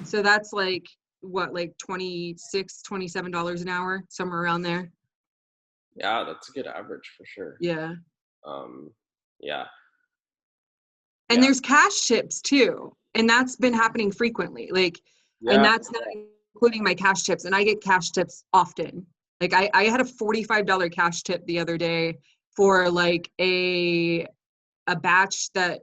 So that's like what, like $26, $27 an hour, somewhere around there. Yeah, that's a good average for sure. Yeah. Yeah. And there's cash tips too. And that's been happening frequently. Like, and that's not including my cash tips. And I get cash tips often. Like I had a $45 cash tip the other day for like a batch that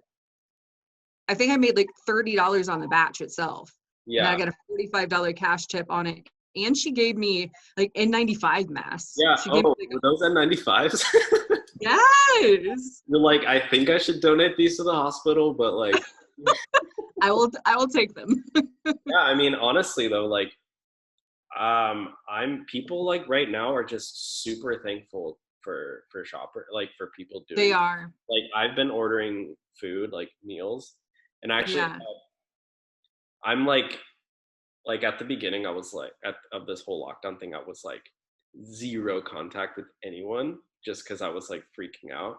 I think I made like $30 on the batch itself. Yeah. And I got a $45 cash tip on it. And she gave me like N95 masks. Yeah. She gave me, like, were those N95s? Yes. You're like, I think I should donate these to the hospital, but like I will take them. Yeah, I mean, honestly though, like people like right now are just super thankful for shopper, like for people doing They are. Like I've been ordering food, like meals, and actually I'm like at the beginning I was like of this whole lockdown thing, I was like zero contact with anyone just because I was like freaking out.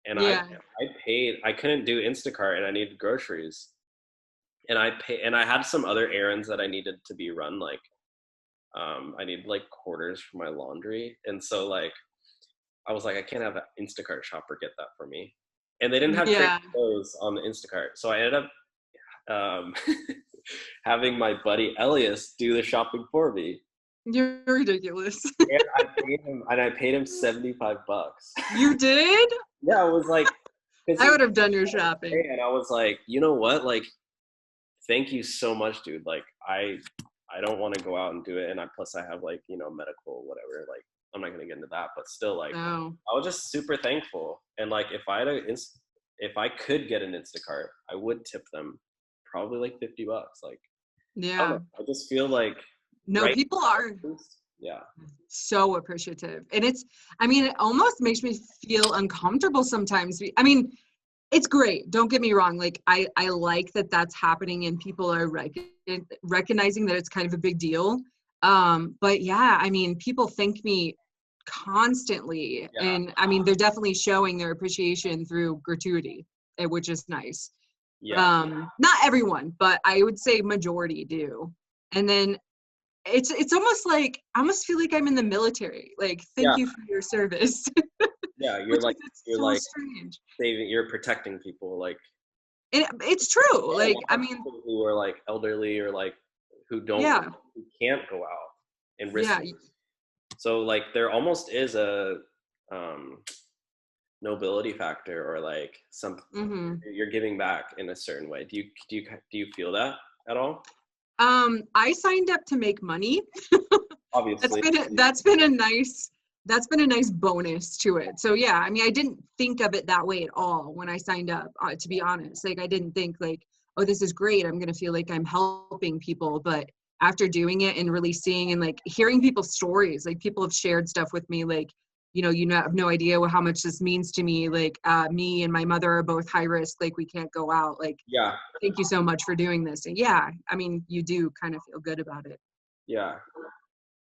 And I couldn't do Instacart and I needed groceries. And I had some other errands that I needed to be run, like I need like quarters for my laundry. And so like I was like, I can't have an Instacart shopper get that for me. And they didn't have trained clothes on the Instacart. So I ended up having my buddy Elias do the shopping for me. You're ridiculous. and I paid him $75. You did? Yeah, I was like, I would have done your shopping. And I was like, you know what? Like, thank you so much, dude. Like, I don't want to go out and do it. And plus I have like, you know, medical, whatever. Like, I'm not going to get into that, but still like, I was just super thankful. And like, if I could get an Instacart, I would tip them probably like $50. Like, I just feel like, people are so appreciative. And it almost makes me feel uncomfortable sometimes. I mean, it's great. Don't get me wrong. Like I like that that's happening and people are recognizing that it's kind of a big deal. But yeah, I mean, people thank me constantly. And I mean, they're definitely showing their appreciation through gratuity, which is nice. Not everyone, but I would say majority do. And then it's almost like, I almost feel like I'm in the military. Like, thank you for your service. Yeah, you're like, strange. You're protecting people. Like, it's true. Like, I mean, people who are like elderly or like who can't go out and risk it. So like, there almost is a nobility factor, or like you're giving back in a certain way. Do you feel that at all? I signed up to make money. Obviously, that's been a nice bonus to it. So yeah, I mean, I didn't think of it that way at all when I signed up, to be honest. Like, I didn't think like, oh, this is great, I'm gonna feel like I'm helping people. But after doing it and really seeing and like hearing people's stories, like people have shared stuff with me, like, you have no idea how much this means to me. Like, me and my mother are both high risk. Like, we can't go out. Like, thank you so much for doing this. And yeah, I mean, you do kind of feel good about it. Yeah.